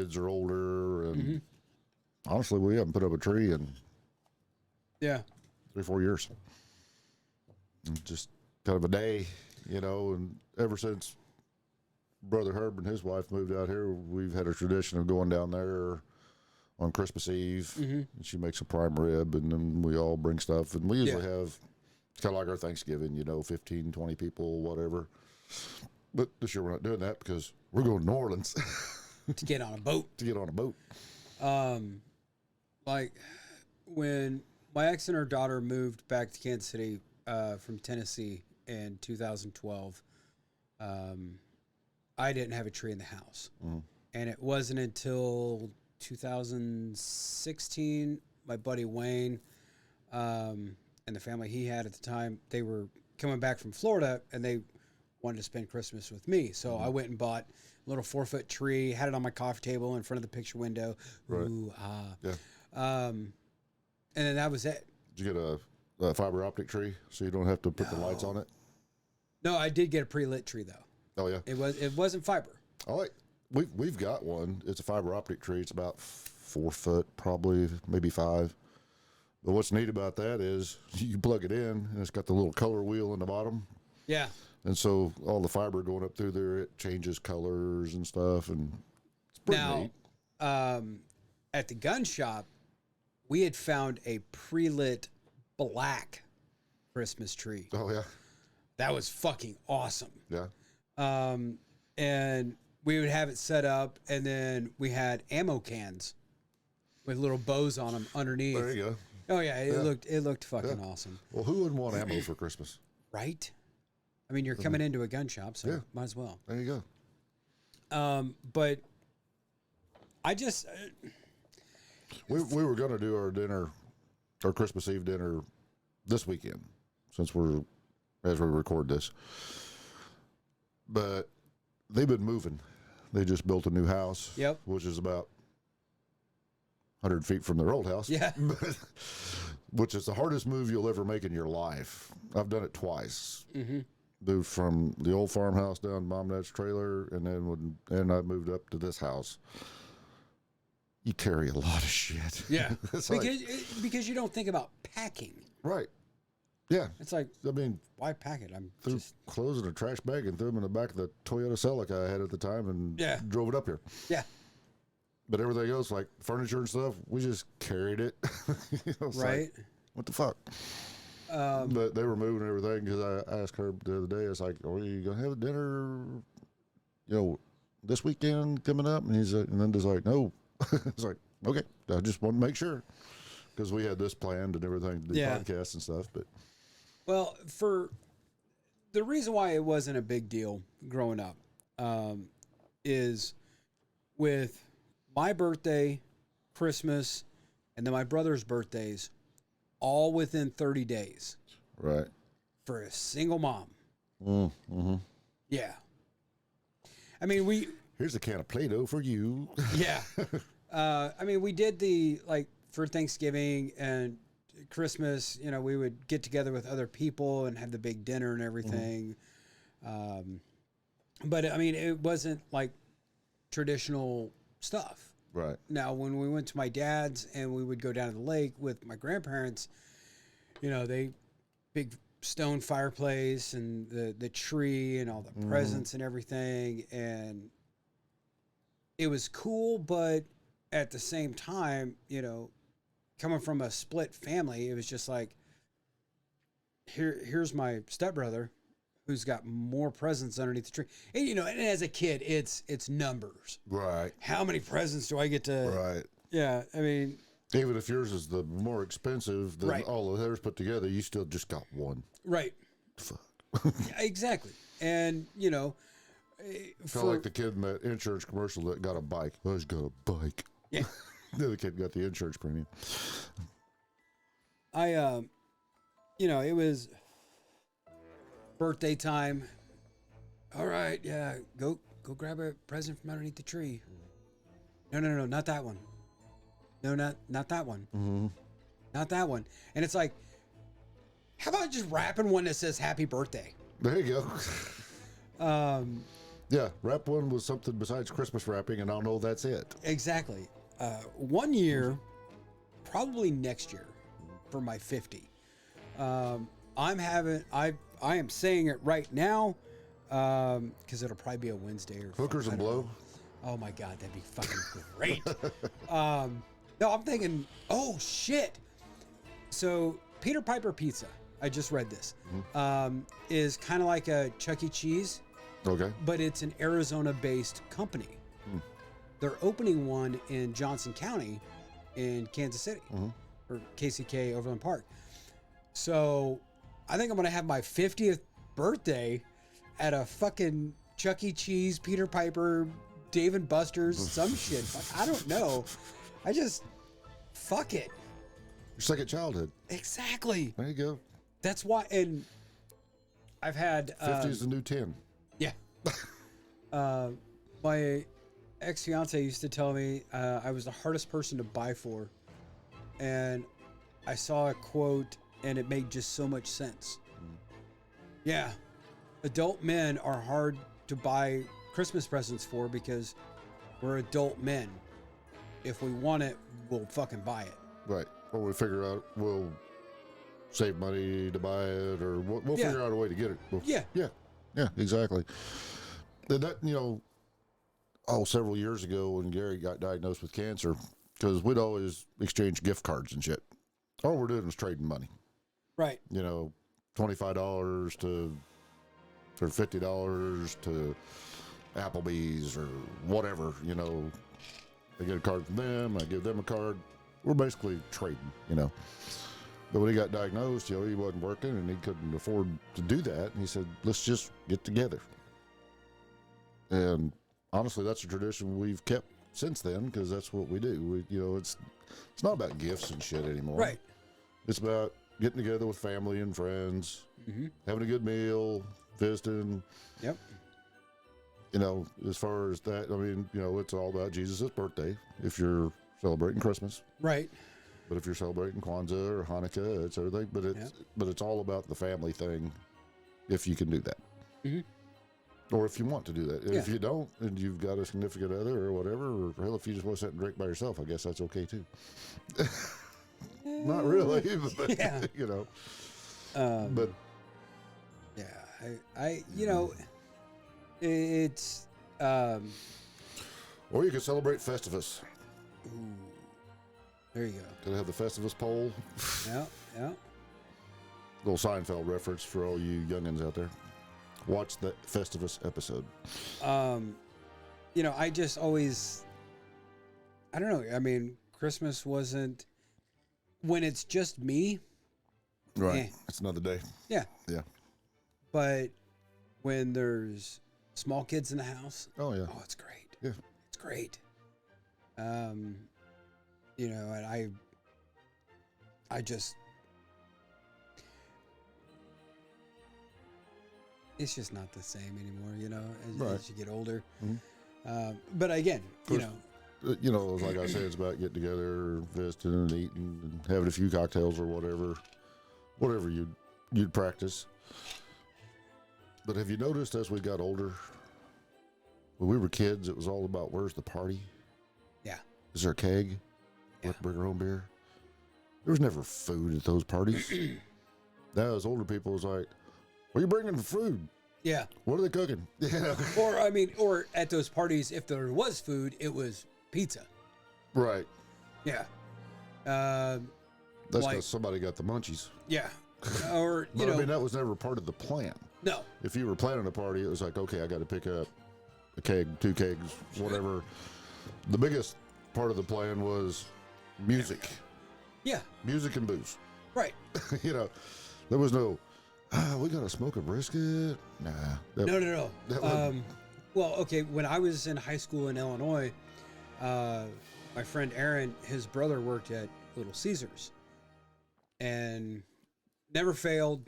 kids are older, and honestly, we haven't put up a tree in 3-4 years. And just kind of a day, and ever since Brother Herb and his wife moved out here, we've had a tradition of going down there on Christmas Eve. And she makes a prime rib, and then we all bring stuff, and we usually have, it's kind of like our Thanksgiving, 15, 20 people, whatever. But this year we're not doing that because we're going to New Orleans. To get on a boat. Like when my ex and her daughter moved back to Kansas City from Tennessee in 2012, I didn't have a tree in the house. And it wasn't until 2016, my buddy Wayne and the family he had at the time, they were coming back from Florida, and they wanted to spend Christmas with me. So I went and bought a little 4-foot tree, had it on my coffee table in front of the picture window. Right. Ooh, Yeah. and then that was it. Did you get a fiber optic tree so you don't have to put the lights on it? No, I did get a pre-lit tree though. Oh yeah. It wasn't fiber. We've got one. It's a fiber optic tree. It's about 4 foot, probably maybe 5. But what's neat about that is you plug it in, and it's got the little color wheel in the bottom. Yeah. And so all the fiber going up through there, it changes colors and stuff, and it's pretty neat. At the gun shop, we had found a pre-lit black Christmas tree. Oh yeah. That was fucking awesome. Yeah. And we would have it set up, and then we had ammo cans with little bows on them underneath. There you go. Oh yeah, it looked fucking awesome. Well, who wouldn't want ammo for Christmas? Right? I mean, you're coming into a gun shop, so might as well. There you go. But I just we were going to do our Christmas Eve dinner this weekend, since as we record this. But they've been moving. They just built a new house. Yep. Which is about 100 feet from their old house. Yeah. Which is the hardest move you'll ever make in your life. I've done it twice. Moved from the old farmhouse down to Mom and Dad's trailer, and then I moved up to this house. You carry a lot of shit. Yeah. because you don't think about packing. Right. Yeah. It's like, I mean, why pack it? I'm threw just clothes in a trash bag and threw them in the back of the Toyota Celica I had at the time, and drove it up here. Yeah. But everything else, like furniture and stuff, we just carried it. Right. Like, what the fuck? But they were moving everything, because I asked her the other day, it's like, are you going to have a dinner, this weekend coming up? And and then just like, no. It's like, okay, I just want to make sure, because we had this planned and everything, the podcast and stuff. But well, for the reason why it wasn't a big deal growing up, is with my birthday, Christmas, and then my brother's birthdays, all within 30 days. Right. For a single mom. Mm-hmm. Yeah. I mean, here's a can of Play-Doh for you. Yeah. I mean, we did for Thanksgiving and Christmas, we would get together with other people and have the big dinner and everything. But I mean, it wasn't like traditional stuff. Right. Now, when we went to my dad's and we would go down to the lake with my grandparents, they big stone fireplace and the tree and all the presents and everything, and it was cool. But at the same time, coming from a split family, it was just like, here's my stepbrother who's got more presents underneath the tree. And, and as a kid, it's numbers. Right. How many presents do I get to? Right. Yeah. I mean, even if yours is the more expensive than all of theirs put together, you still just got one. Right. Fuck. Exactly. And, kind of like the kid in that insurance commercial that got a bike. Oh, he's got a bike. Yeah. The other kid got the insurance premium. It was birthday time. All right, yeah, go grab a present from underneath the tree. No, not that one. No, not that one. Mm-hmm. Not that one. And it's like, how about just wrapping one that says happy birthday? There you go. Yeah, wrap one with something besides Christmas wrapping, and I'll know that's it. Exactly. 1 year, probably next year, for my 50. I am saying it right now, because it'll probably be a Wednesday or Hookers I and don't blow. know. Oh my God, that'd be fucking great. No, I'm thinking, oh shit. So Peter Piper Pizza, I just read this, is kind of like a Chuck E. Cheese, Okay. but it's an Arizona-based company. They're opening one in Johnson County in Kansas City, or KCK Overland Park. So I think I'm going to have my 50th birthday at a fucking Chuck E. Cheese, Peter Piper, Dave and Buster's, some shit. I don't know. I just, fuck it. Your second childhood. Exactly. There you go. That's why, and I've had 50 is the new 10. yeah. My ex-fiance used to tell me I was the hardest person to buy for, and I saw a quote, and it made just so much sense. Yeah, adult men are hard to buy Christmas presents for because we're adult men. If we want it, we'll fucking buy it. Right. Or we figure out we'll save money to buy it, or we'll Yeah. figure out a way to get it. Yeah. Yeah, exactly. And that, several years ago when Gary got diagnosed with cancer, because we'd always exchange gift cards and shit. All we're doing is trading money. Right. $25 to or $50 to Applebee's or whatever. They get a card from them, I give them a card. We're basically trading. But when he got diagnosed, he wasn't working and he couldn't afford to do that. And he said, let's just get together. And honestly, that's a tradition we've kept since then, because that's what we do. It's not about gifts and shit anymore. Right. It's about getting together with family and friends, having a good meal, visiting. Yep. As far as that, it's all about Jesus' birthday if you're celebrating Christmas. Right. But if you're celebrating Kwanzaa or Hanukkah, it's everything. But it's all about the family thing, if you can do that, or if you want to do that. Yeah. If you don't, and you've got a significant other or whatever, or hell, if you just want to sit and drink by yourself, I guess that's okay too. Not really, but Yeah. But yeah, it's or you can celebrate Festivus. ooh, there you go. Gonna have the Festivus pole. Yeah. Little Seinfeld reference for all you youngins out there. Watch that Festivus episode. I just always, I don't know. Christmas wasn't, when it's just me. Right. Eh. It's another day. Yeah. Yeah. But when there's small kids in the house, Oh yeah. oh, it's great. Yeah. It's great. And I just, it's just not the same anymore, Right. as you get older. Mhm. But again, Of course, like I said, it's about getting together, visiting and eating and having a few cocktails or whatever you'd practice. But have you noticed as we got older, when we were kids, it was all about where's the party? Yeah. Is there a keg? Yeah. Let's bring our own beer. There was never food at those parties. Now, as older people, it's like, what are you bringing for food? Yeah. What are they cooking? Or at those parties, if there was food, it was pizza. Right. Yeah. That's Like- because somebody got the munchies. Yeah. Or, But that was never part of the plan. no. If you were planning a party, it was like, okay, I got to pick up a keg, 2 kegs, whatever. The biggest part of the plan was music. Yeah. Music and booze. Right. There was no, we got to smoke a brisket. Nah. No. that wasn't- Well, okay. When I was in high school in Illinois, my friend Aaron, his brother worked at Little Caesars, and never failed.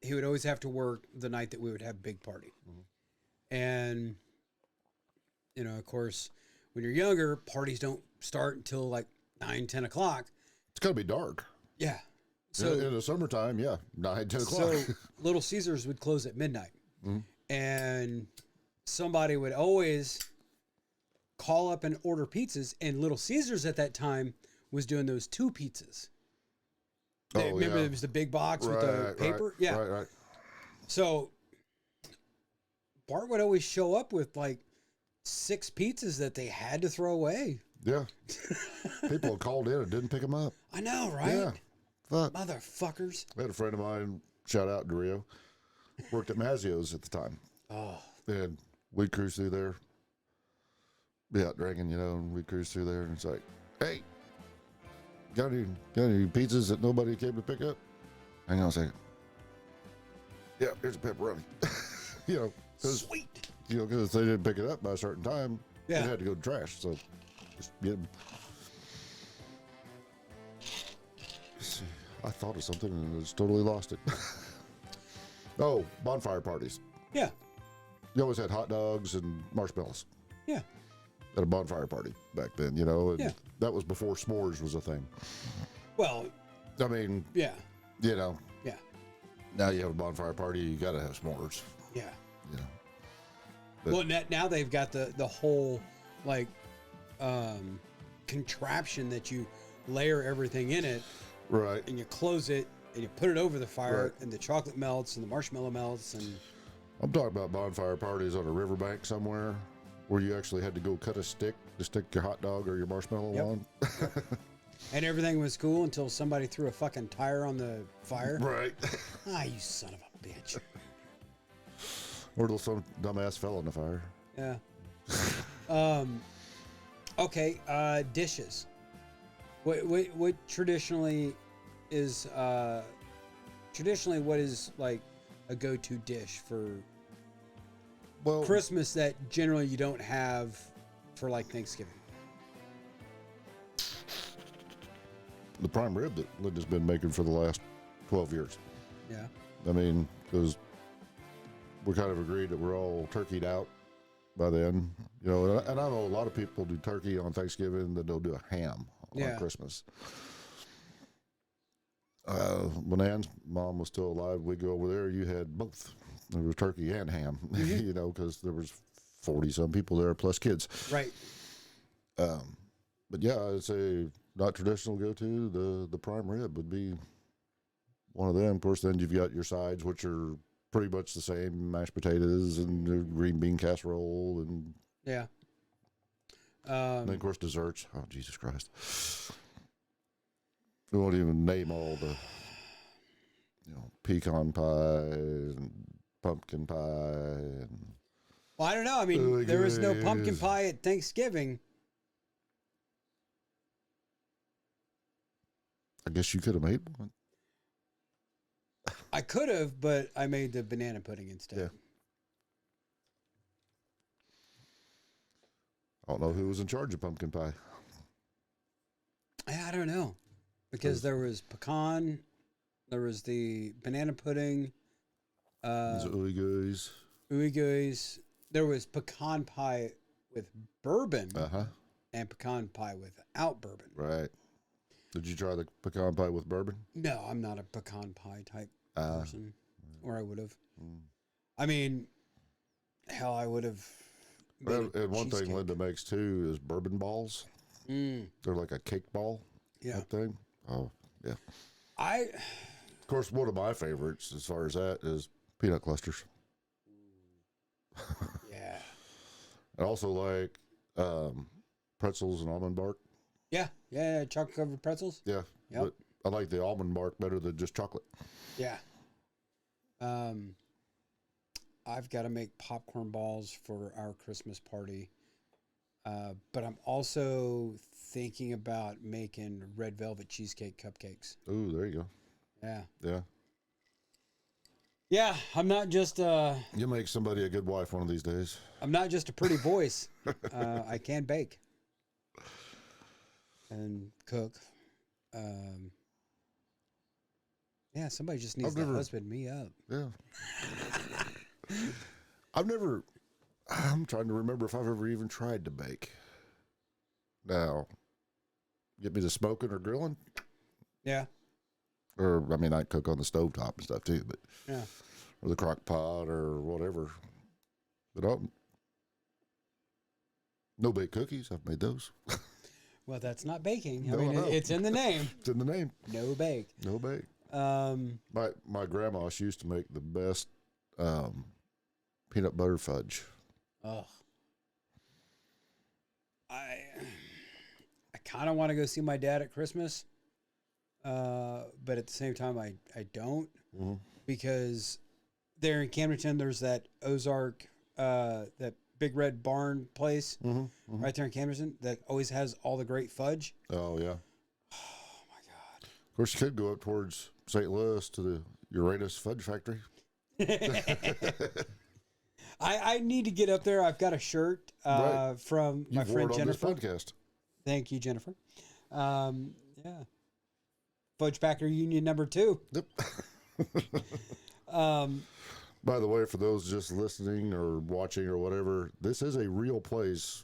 He would always have to work the night that we would have a big party. And, of course, when you're younger, parties don't start until like 9, 10 o'clock. It's got to be dark. Yeah. So So, in the summertime, 9, 10 o'clock. so Little Caesars would close at midnight. And somebody would always call up and order pizzas, and Little Caesars at that time was doing those 2 pizzas. Remember, yeah. it was the big box with the paper? Yeah. Right. So Bart would always show up with like 6 pizzas that they had to throw away. Yeah. People called in and didn't pick them up. I know, right? Yeah. Fuck. Motherfuckers. I had a friend of mine, shout out to Rio, worked at Mazzio's at the time. Oh, And we'd cruise through there. Be out drinking, you know, and we'd cruise through there, and it's like, hey, got any pizzas that nobody came to pick up? Hang on a second. Yeah, here's a pepperoni. You know, sweet. because if they didn't pick it up by a certain time, Yeah. it had to go to trash. So just get them. See, I thought of something and just totally lost it. Oh, bonfire parties. Yeah. You always had hot dogs and marshmallows Yeah. at a bonfire party back then, you know, and Yeah. that was before s'mores was a thing. Well, I mean, yeah. you know, Yeah. now you have a bonfire party, you got to have s'mores, Yeah. you know. But- Well, now they've got the whole like contraption that you layer everything in it, Right. and you close it and you put it over the fire, Right. and the chocolate melts and the marshmallow melts, and I'm talking about bonfire parties on a riverbank somewhere where you actually had to go cut a stick to stick your hot dog or your marshmallow Yep. on. and everything was cool until somebody threw a fucking tire on the fire. Right. Ah, you son of a bitch. Or some dumbass fell in the fire. Yeah. Okay. Dishes. What traditionally is what is like a go-to dish for Well, Christmas that generally you don't have for like Thanksgiving? the prime rib that Linda's been making for the last 12 years. Yeah. I mean, because we kind of agreed that we're all turkeyed out by then, you know, and I know a lot of people do turkey on Thanksgiving, then they'll do a ham Yeah. on Christmas. When Ann's mom was still alive, we'd go over there, you had both. There was turkey and ham, you know, because there was 40-some people there, plus kids. Right. But yeah, I'd say not traditional go-to, the prime rib would be one of them. Of course, then you've got your sides, which are pretty much the same, mashed potatoes and the green bean casserole, and Yeah. then, of course, desserts. Oh, Jesus Christ. We won't even name all the, you know, pecan pie and pumpkin pie. And Well, I don't know. I mean, Oh, there was no pumpkin yes. pie at Thanksgiving. I guess you could have made one. I could have, but I made the banana pudding instead. Yeah. I don't know who was in charge of pumpkin pie. I don't know, because there was pecan, there was the banana pudding, These ooey gooeys. ooey gooeys. There was pecan pie with bourbon Uh-huh. and pecan pie without bourbon. Right. Did you try the pecan pie with bourbon? No, I'm not a pecan pie type Ah. person, or I would have. Mm. I mean, hell, I would have. And one thing Linda makes too is bourbon balls. Mm, They're like a cake ball yeah, type thing. Oh, yeah. I. Of course, one of my favorites as far as that is peanut clusters. Yeah. I also like pretzels and almond bark. Yeah, chocolate covered pretzels. Yeah. Yep. But I like the almond bark better than just chocolate. Yeah. I've got to make popcorn balls for our Christmas party. But I'm also thinking about making red velvet cheesecake cupcakes. Ooh, there you go. Yeah. Yeah. Yeah, I'm not just You make somebody a good wife one of these days. I'm not just a pretty voice. I can bake and cook. Yeah, somebody just needs to husband me up. Yeah. I'm trying to remember if I've ever even tried to bake. Now, get me to smoking or grilling? Yeah. Or, I mean, I cook on the stovetop and stuff too, but, Yeah. or the crock pot or whatever. But No bake cookies. I've made those. Well, that's not baking. I No, mean, I know. it's in the name. It's in the name. No bake. No bake. Um, My grandma, she used to make the best peanut butter fudge. ugh. I kind of want to go see my dad at Christmas, but at the same time, I don't Mm-hmm. because there in Camdenton, there's that Ozark, that Big Red Barn place Mm-hmm. right there in Camdenton that always has all the great fudge. Oh yeah. Oh my God. Of course, you could go up towards St. Louis to the Uranus Fudge Factory. I need to get up there. I've got a shirt Right. from my You've friend worn on this Jennifer. podcast. Thank you, Jennifer. Yeah. Fudge Packer Union number 2. Yep. Um, By the way, for those just listening or watching or whatever, this is a real place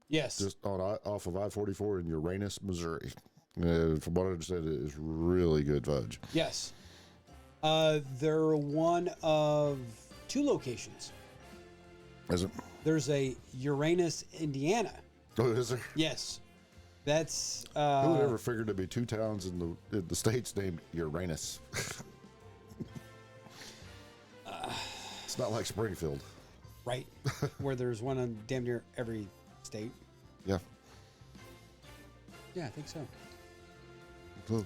yes. just off of I-44 in Uranus, Missouri. From what I understand, it is really good fudge. Yes. They're one of 2 locations. Is it? There's a Uranus, Indiana. Oh, is there? Yes. That's Who would ever figured there'd be 2 towns in the states named Uranus? It's not like Springfield. right where there's one on damn near every state. Yeah. Yeah, I think so. Who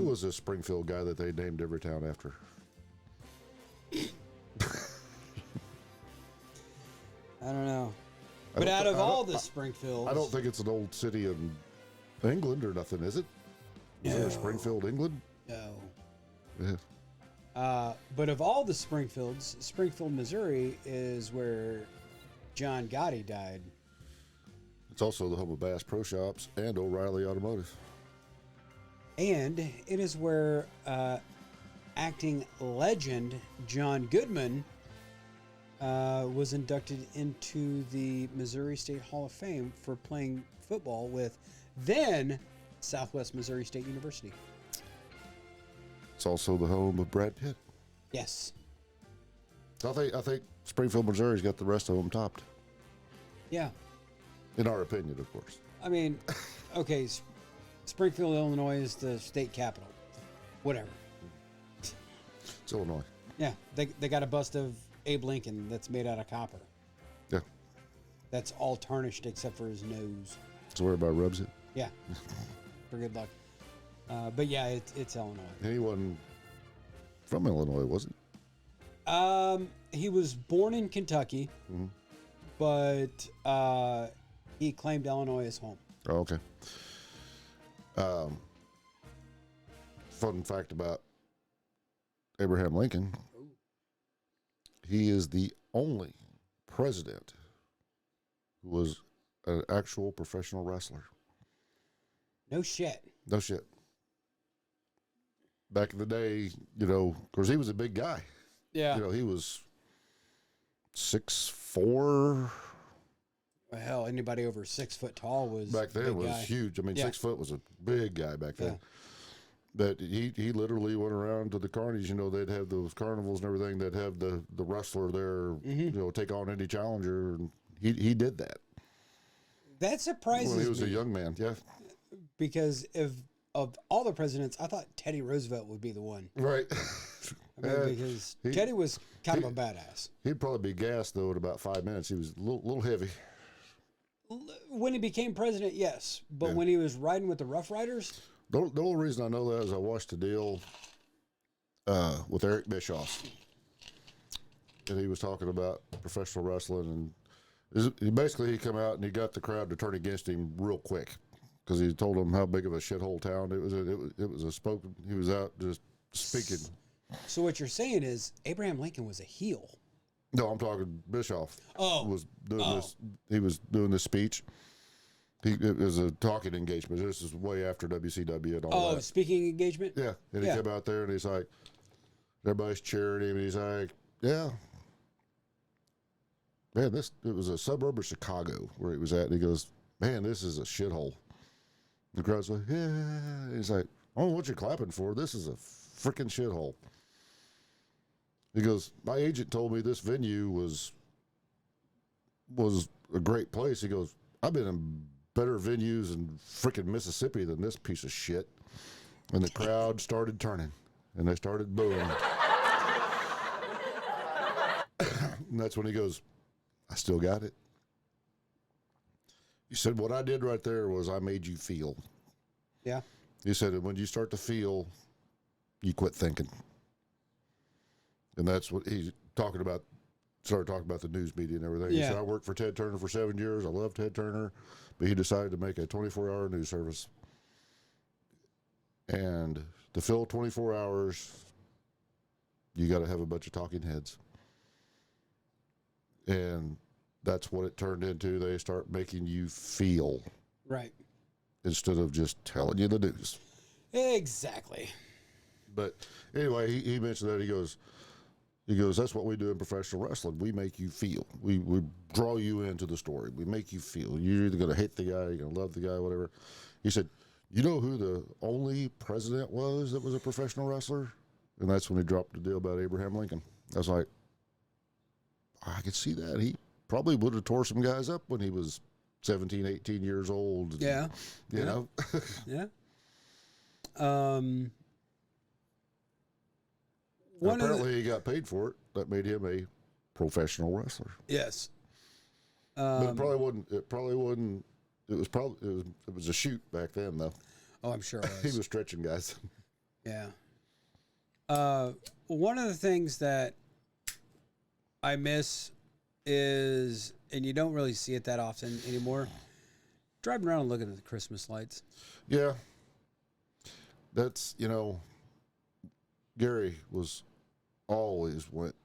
was this Springfield guy that they named every town after? I don't know. I But don't out thi- of I don't- all the Springfields, I don't think it's an old city in England or nothing, is it? Is there No. a Springfield, England? no. Yeah. But of all the Springfields, Springfield, Missouri is where John Gotti died. It's also the home of Bass Pro Shops and O'Reilly Automotive. And it is where acting legend John Goodman was inducted into the Missouri State Hall of Fame for playing football with then Southwest Missouri State University. It's also the home of Brad Pitt. Yes. I think Springfield, Missouri's got the rest of them topped. Yeah. In our opinion, of course. I mean, okay, Springfield, Illinois is the state capital. Whatever. It's Illinois. Yeah, they got a bust of Abe Lincoln that's made out of copper. Yeah. That's all tarnished except for his nose. That's where everybody rubs it. Yeah. For good luck. But yeah, it's Illinois. Anyone from Illinois, was it? He was born in Kentucky, but he claimed Illinois as home. Oh, okay. Fun fact about Abraham Lincoln. He is the only president who was an actual professional wrestler. No shit. No shit. Back in the day, of course, he was a big guy. Yeah. He was 6'4". Well, hell, anybody over 6 foot tall was Back then big was guy. huge. I mean, Yeah. 6 foot was a big guy back then. Yeah. But he literally went around to the carnies. They'd have those carnivals and everything. They'd have the wrestler there, take on any challenger. And he did that That surprises when he was me a young man. Yeah, because of all the presidents, I thought Teddy Roosevelt would be the one. right. I mean, Yeah, because he- Teddy was kind of a badass. He'd probably be gassed though in about 5 minutes. He was a little heavy. When he became president, yes, but Yeah. when he was riding with the Rough Riders, The only reason I know that is I watched a deal with Eric Bischoff, and he was talking about professional wrestling, and he come out and he got the crowd to turn against him real quick because he told them how big of a shithole town it was. It was a spoken. He was out just speaking. so what you're saying is Abraham Lincoln was a heel. No, I'm talking Bischoff. Oh. Was doing this. He was doing this speech. It was a talking engagement. This is way after WCW and all Oh, that. speaking engagement? Yeah, and he Yeah. came out there and he's like, everybody's cheering him, and he's like, yeah. Man, it was a suburb of Chicago where he was at, and he goes, man, this is a shithole. The crowd's like, yeah. And he's like, oh, what you clapping for? This is a freaking shithole. He goes, my agent told me this venue was was a great place. He goes, I've been in better venues in freaking Mississippi than this piece of shit. And the crowd started turning, and they started booing. And that's when he goes, I still got it. He said, what I did right there was I made you feel. Yeah. He said, when you start to feel, you quit thinking. And that's what he's talking about. Started talking about the news media and everything. Yeah. He said, I worked for Ted Turner for 7 years. I love Ted Turner. But he decided to make a 24-hour news service. And to fill 24 hours, you got to have a bunch of talking heads. And that's what it turned into. They start making you feel Right. instead of just telling you the news. Exactly. But anyway, he mentioned that. He goes, that's what we do in professional wrestling. We make you feel. We draw you into the story. We make you feel. You're either going to hate the guy, you're going to love the guy, whatever. He said, you know who the only president was that was a professional wrestler? And that's when he dropped the deal about Abraham Lincoln. I was like, I could see that. He probably would have tore some guys up when he was 17, 18 years old. Yeah. You know? Yeah. Apparently he got paid for it. That made him a professional wrestler. Yes. But it probably wasn't. It was a shoot back then, though. Oh, I'm sure it He was. was stretching guys. Yeah. One of the things that I miss is, and you don't really see it that often anymore, driving around and looking at the Christmas lights. Yeah. That's, Gary was always went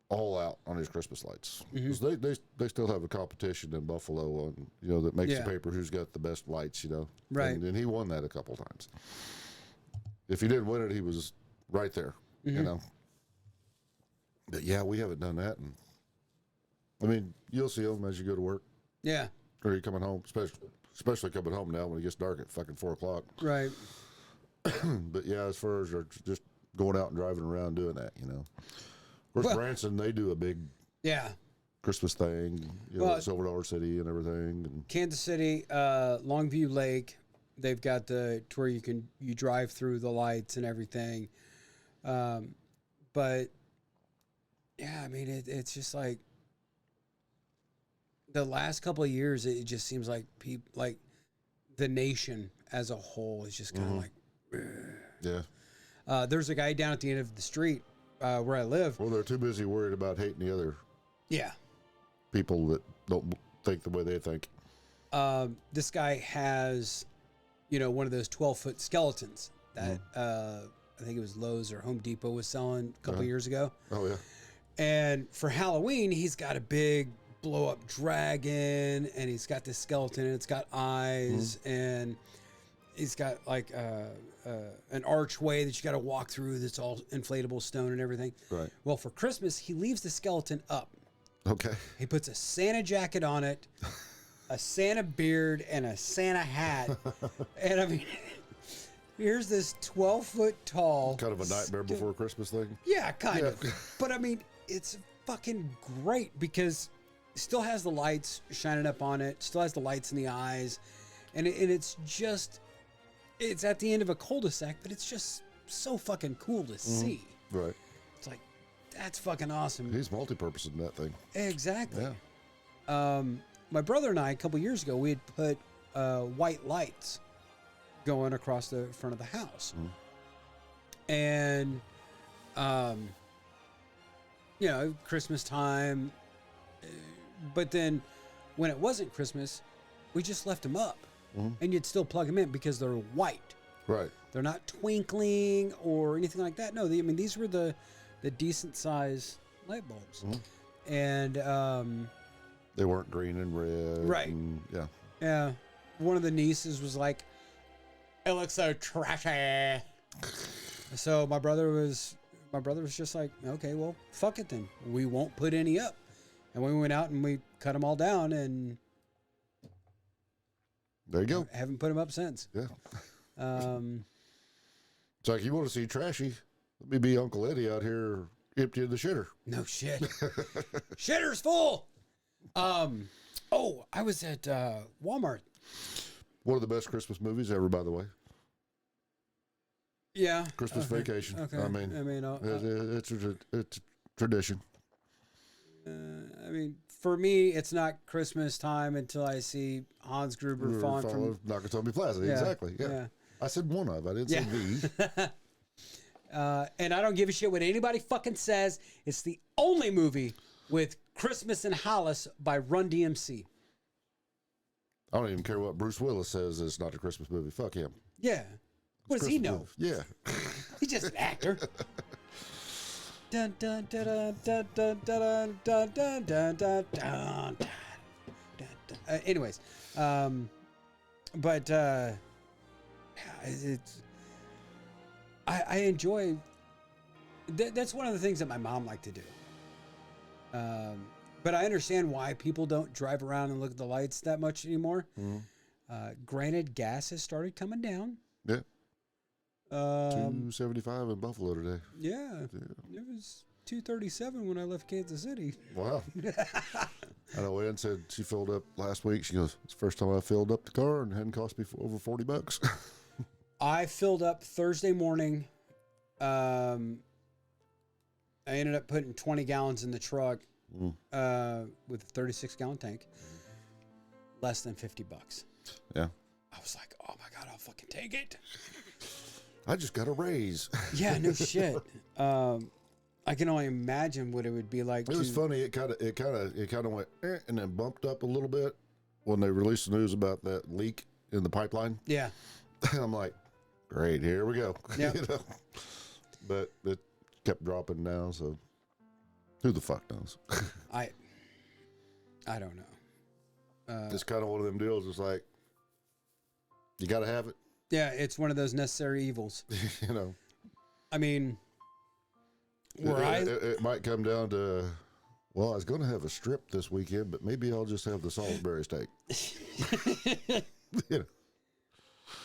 all out on his Christmas lights. 'Cause they still have a competition in Buffalo on, that makes Yeah. the paper who's got the best lights, Right. And he won that a couple times. If he didn't win it, he was right there, But yeah, we haven't done that. And I mean, you'll see them as you go to work Yeah. or you're coming home, especially coming home now when it gets dark at fucking 4:00. Right. But yeah, as far as just going out and driving around doing that, Of course, Well- Branson, they do a big Yeah. Christmas thing, Well- at Silver Dollar City and everything. And Kansas City, Longview Lake, they've got to where you drive through the lights and everything. But yeah, I mean, it's just like the last couple of years, it just seems like the nation as a whole is just kind of like, yeah, there's a guy down at the end of the street where I live. well, they're too busy worried about hating the other Yeah. people that don't think the way they think. This guy has, one of those 12-foot skeletons that I think it was Lowe's or Home Depot was selling a couple years ago. Oh yeah, And for Halloween, he's got a big blow-up dragon, and he's got this skeleton, and it's got eyes, and he's got like an archway that you got to walk through that's all inflatable stone and everything. right. Well, for Christmas, he leaves the skeleton up. Okay. He puts a Santa jacket on it, a Santa beard, and a Santa hat. And I mean, here's this 12-foot tall. Kind of a Nightmare Before Christmas thing. Yeah, kind of. But I mean, it's fucking great because it still has the lights shining up on it, still has the lights in the eyes. And it's just, it's at the end of a cul-de-sac, but it's just so fucking cool to see. Right. It's like, that's fucking awesome. He's multi-purposing that thing. Exactly. Yeah. My brother and I, a couple years ago, we had put white lights going across the front of the house. And, Christmas time. But then when it wasn't Christmas, we just left them up. And you'd still plug them in because they're white. Right. They're not twinkling or anything like that. No, these were the decent size light bulbs. And They weren't green and red. Right. And, yeah. yeah, one of the nieces was like, "It looks so trashy." So my brother was just like, "Okay, well, fuck it then. We won't put any up." And we went out and we cut them all down and There you go. haven't put them up since. Yeah. Um, It's like, you want to see trashy? Let me be Uncle Eddie out here emptying the shitter. no shit. Shitter's full. Oh, I was at Walmart. One of the best Christmas movies ever, by the way. Yeah. Christmas okay, Vacation. Okay. I mean, I'll, it's a tradition. I mean, for me, it's not Christmas time until I see Hans Gruber falling from. Nakatomi Plaza. Yeah, Exactly. Yeah. I said one of. I didn't say the. And I don't give a shit what anybody fucking says. It's the only movie with Christmas in Hollis by Run DMC. I don't even care what Bruce Willis says. It's not a Christmas movie. Fuck him. Yeah. What does he Christmas know? movie. Yeah. He's just an actor. Dun dun dun dun dun dun dun dun dun dun dun dun dun. Anyways, but it's I enjoy. That's one of the things that my mom liked to do. But I understand why people don't drive around and look at the lights that much anymore. Granted, gas has started coming down. Yeah. 275 in Buffalo today. Yeah, it was 237 when I left Kansas City. Wow. I know Ann said she filled up last week. She goes, it's the first time I filled up the car and it hadn't cost me over $40. I filled up Thursday morning. I ended up putting 20 gallons in the truck with a 36-gallon tank. Less than $50. Yeah. I was like, oh my God, I'll fucking take it. I just got a raise. Yeah, no shit. I can only imagine what it would be like. It was funny. It kind of went and then bumped up a little bit when they released the news about that leak in the pipeline. Yeah. I'm like, great, here we go. Yeah. You know? But it kept dropping down. So who the fuck knows? I don't know. It's kind of one of them deals. It's like you got to have it. Yeah, it's one of those necessary evils. You know. I mean, it might come down to, well, I was going to have a strip this weekend, but maybe I'll just have the Salisbury steak. You know.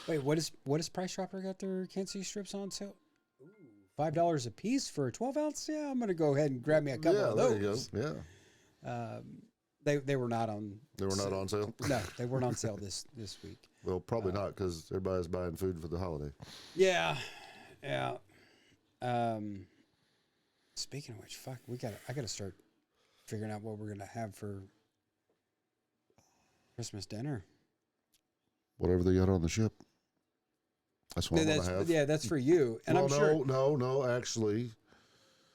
Wait, what is Price Chopper got their Kansas City strips on sale? $5 a piece for a 12-ounce? Yeah, I'm going to go ahead and grab me a couple of those. There you go. Yeah. They were not on. They were not on sale? No, they weren't on sale this week. Well, probably not because everybody's buying food for the holiday. Yeah. Speaking of which, fuck, I gotta start figuring out what we're gonna have for Christmas dinner. Whatever they got on the ship. That's what I'm going to have. Yeah, that's for you. And well, I'm sure. No, actually.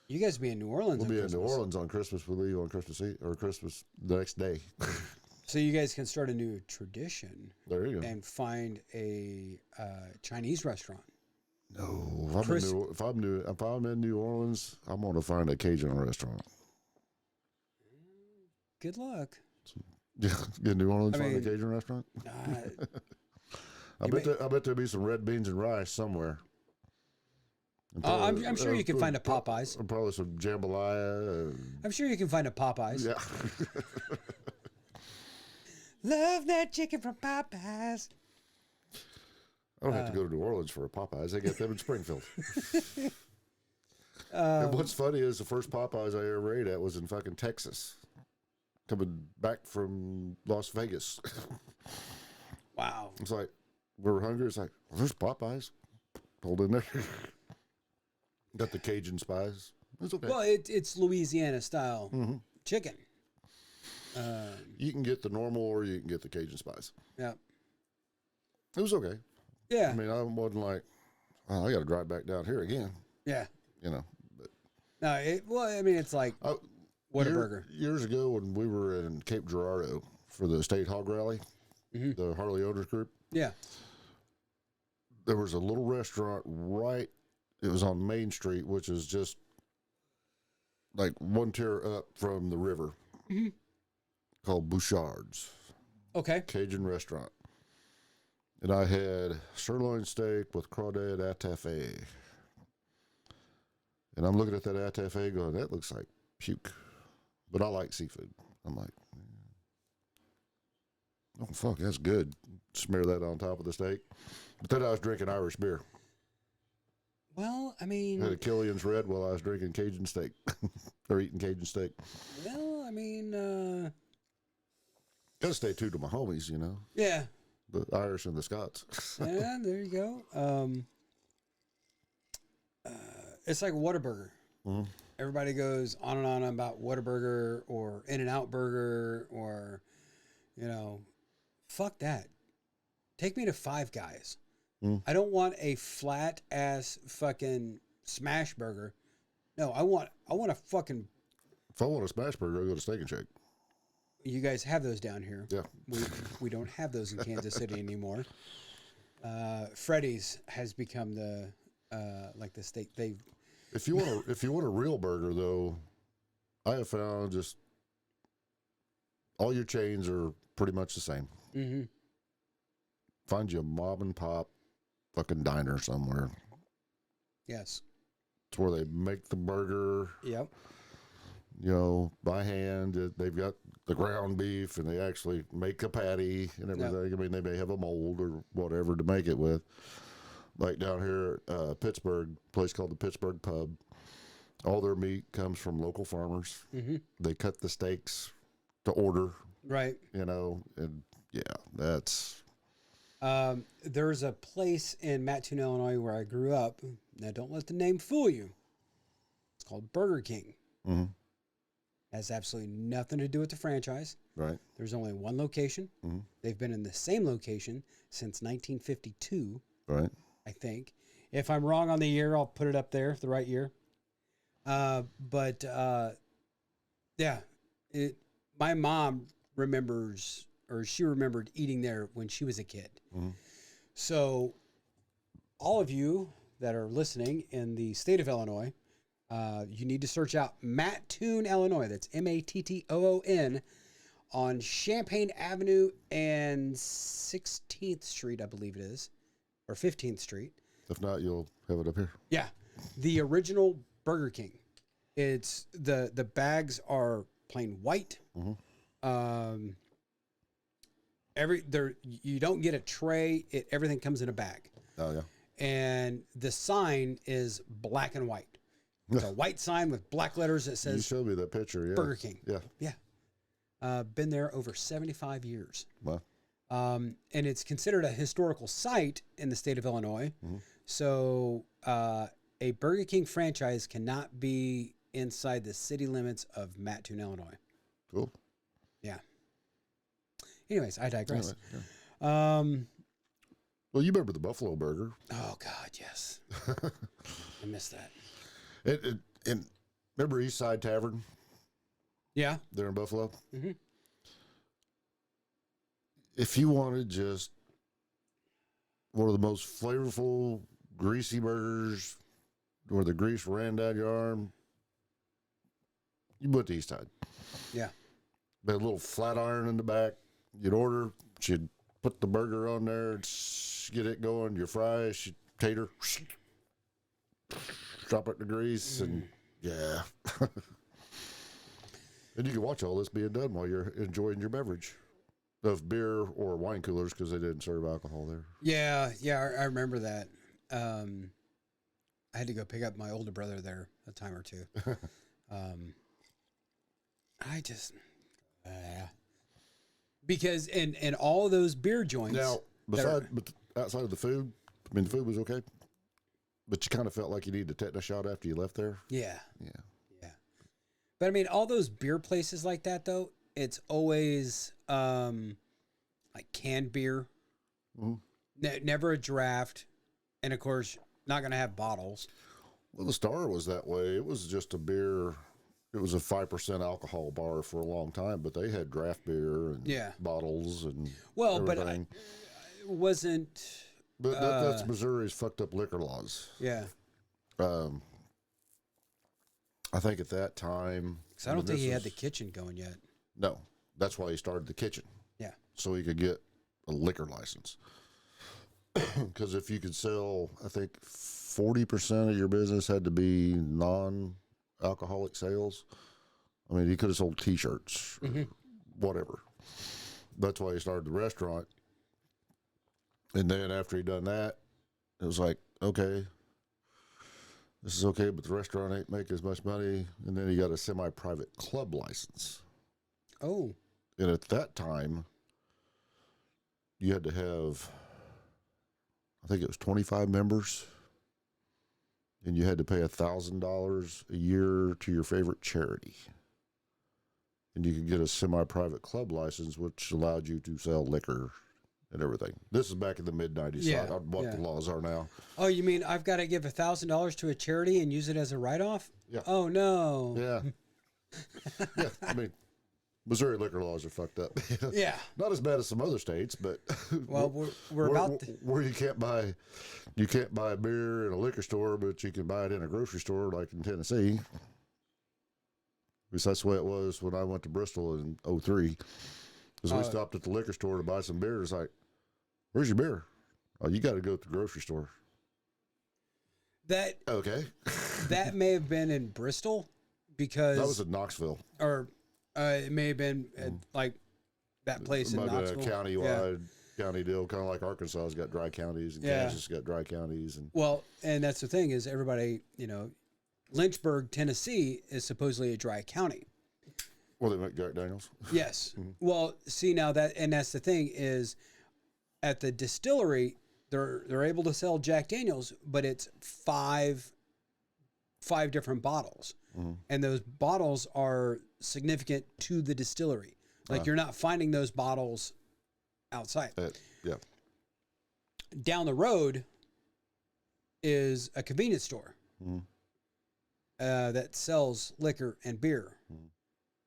You guys be in New Orleans. We'll be in New Orleans on Christmas. We'll leave on Christmas Eve or Christmas the next day. So you guys can start a new tradition. There you go. And find a Chinese restaurant. No, if I'm in New Orleans, I'm going to find a Cajun restaurant. Good luck. In New Orleans, find a Cajun restaurant. I bet there'll be some red beans and rice somewhere. I'm sure you can find a Popeyes. Probably some jambalaya. I'm sure you can find a Popeyes. Yeah. Love that chicken from Popeyes. I don't have to go to New Orleans for a Popeyes. They get them in Springfield. And what's funny is the first Popeyes I ever ate at was in fucking Texas, coming back from Las Vegas. Wow. It's like, we were hungry. It's like, well, there's Popeyes. Pulled in there. Got the Cajun spice. It's okay. Well, it's Louisiana style chicken. You can get the normal or you can get the Cajun spice. Yeah. It was okay. Yeah. I mean, I wasn't like, oh, I got to drive back down here again. Yeah. You know. But No, it's like Whataburger. Years ago when we were in Cape Girardeau for the State Hog Rally, the Harley Owners Group. Yeah. There was a little restaurant it was on Main Street, which is just like one tier up from the river, called Bouchard's. Okay. Cajun restaurant. And I had sirloin steak with crawdad etouffee. And I'm looking at that etouffee going, that looks like puke. But I like seafood. I'm like, oh, fuck, that's good. Smear that on top of the steak. But then I was drinking Irish beer. Well, I I mean, had a Killian's Red while I was drinking Cajun steak or eating Cajun steak. well, I mean, Gotta stay true to my homies, Yeah. the Irish and the Scots. Yeah, there you go. It's like Whataburger. Mhm. Everybody goes on and on about Whataburger or In-N-Out Burger or, fuck that. Take me to Five Guys. Mm. I don't want a flat ass fucking smash burger. No, I want a fucking. If I want a smash burger, I go to Steak and Shake. You guys have those down here. Yeah. We don't have those in Kansas City anymore. Freddy's has become the like the steak. If you want a real burger though, I have found just all your chains are pretty much the same. Mm-hmm. Find you a mom and pop fucking diner somewhere. Yes. It's where they make the burger, Yep. By hand. They've got the ground beef and they actually make a patty and everything. Yep. I mean, they may have a mold or whatever to make it with. Like down here, Pittsburgh, a place called the Pittsburgh Pub. All their meat comes from local farmers. Mm-hmm. They cut the steaks to order, Right. and yeah, that's. There's a place in Mattoon, Illinois, where I grew up. Now, don't let the name fool you. It's called Burger King. Mm-hmm. Has absolutely nothing to do with the franchise. Right. There's only one location. Mm-hmm. They've been in the same location since 1952, Right. I think. If I'm wrong on the year, I'll put it up there, the right year. Yeah, my mom remembers, or she remembered eating there when she was a kid. Mm-hmm. So, all of you that are listening in the state of Illinois, you need to search out Mattoon, Illinois. That's Mattoon on Champaign Avenue and 16th Street, I believe it is, or 15th Street. If not, you'll have it up here. Yeah, the original Burger King. It's the bags are plain white. Mm-hmm. You don't get a tray. Everything comes in a bag, Oh yeah. and the sign is black and white. It's a white sign with black letters that You says showed me that picture. Yeah. Burger King. Yeah. Yeah, been there over 75 years. Wow. And it's considered a historical site in the state of Illinois. Mm-hmm. So a Burger King franchise cannot be inside the city limits of Mattoon, Illinois. Cool. Yeah. Anyways, I digress. Anyway, yeah. Um, Well, you remember the Buffalo Burger? oh God, yes. I missed that. And remember East Side Tavern Yeah. there in Buffalo? Mhm. If you wanted just one of the most flavorful, greasy burgers where the grease ran down your arm, you went to East Side. Yeah. They had a little flat iron in the back. You'd order, she'd put the burger on there, get it going, your fries, she'd tater, drop it in the grease, and yeah. And you can watch all this being done while you're enjoying your beverage of beer or wine coolers because they didn't serve alcohol there. Yeah. I remember that. I had to go pick up my older brother there a time or two. I just, because in all of those beer joints. Now, but outside of the food, I mean, the food was okay, but you kind of felt like you needed a tetanus shot after you left there. Yeah. Yeah. But I mean, all those beer places like that, though, it's always like canned beer, never a draft, and of course, not going to have bottles. Well, the Star was that way. It was just a beer. It was a 5% alcohol bar for a long time, but they had draft beer and bottles and everything. But it wasn't. But that's Missouri's fucked up liquor laws. Yeah. I think at that time. Because I don't think he had the kitchen going yet. No, that's why he started the kitchen. Yeah. So he could get a liquor license. Because if you could sell, I think 40% of your business had to be non-alcoholic sales. I mean, he could have sold T-shirts or whatever. That's why he started the restaurant. And then after he done that, it was like, okay, this is okay, but the restaurant ain't making as much money. And then he got a semi-private club license. Oh. And at that time, you had to have, I think it was 25 members, and you had to pay $1,000 a year to your favorite charity. And you could get a semi-private club license, which allowed you to sell liquor and everything. This is back in the mid-'90s. Yeah, So I don't know what the laws are now. Oh, you mean I've got to give $1,000 to a charity and use it as a write-off? Yeah. Oh no. Yeah. Yeah. I mean, Missouri liquor laws are fucked up. Yeah. Not as bad as some other states, but Well, we're about to, where you can't buy a beer in a liquor store, but you can buy it in a grocery store, like in Tennessee. Because that's the way it was when I went to Bristol in 2003. Because we stopped at the liquor store to buy some beer. It's like, where's your beer? Oh, you got to go to the grocery store. that Okay. that may have been in Bristol because That was in Knoxville. or it may have been at, like that place in Might have been Knoxville. a county-wide county deal, kind of like Arkansas has got dry counties and Yeah. Kansas has got dry counties. And Well, and that's the thing is everybody, Lynchburg, Tennessee is supposedly a dry county. well, they make Jack Daniels. Yes. Well, see now that's the thing is at the distillery they're able to sell Jack Daniels, but it's five different bottles. And those bottles are significant to the distillery. Like you're not finding those bottles outside. Yeah. Down the road is a convenience store that sells liquor and beer.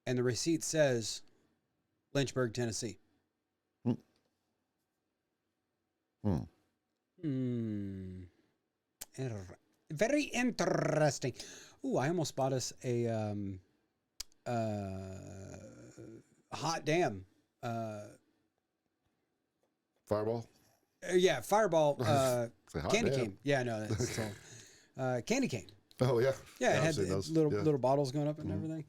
And the receipt says Lynchburg, Tennessee. Very interesting. Ooh, I almost bought us a hot damn. Fireball. Yeah, Fireball Say hot candy damn. cane. Yeah, no, that's all. Candy cane. Oh, yeah. Yeah, it I've had seen the those. little Yeah. little bottles going up and everything.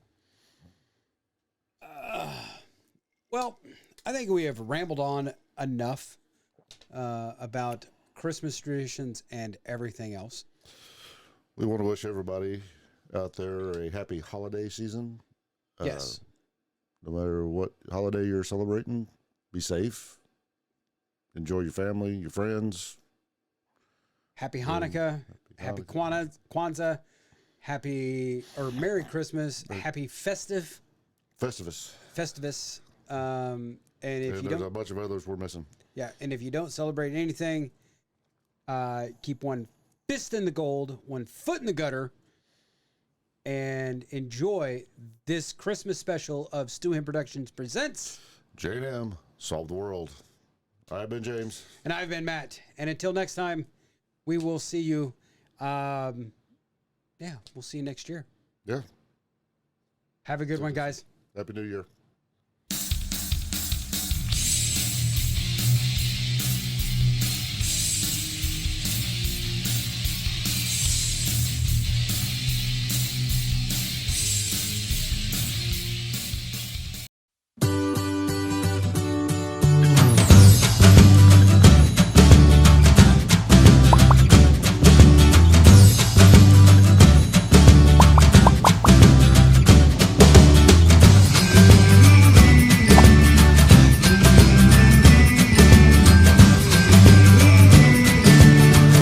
Well, I think we have rambled on enough about Christmas traditions and everything else. We want to wish everybody out there a happy holiday season. Yes. No matter what holiday you're celebrating, be safe. Enjoy your family, your friends. Happy Hanukkah, happy Kwanzaa, happy or Merry Christmas, happy Festivus. And if And you there's don't, a bunch of others we're missing. yeah, and if you don't celebrate anything, keep one fist in the gold, one foot in the gutter, and enjoy this Christmas special of Stu Him Productions presents. J&M, solve the world. I've been James. And I've been Matt. And until next time, we will see you. We'll see you next year. Yeah. Have a good one, guys. Happy New Year.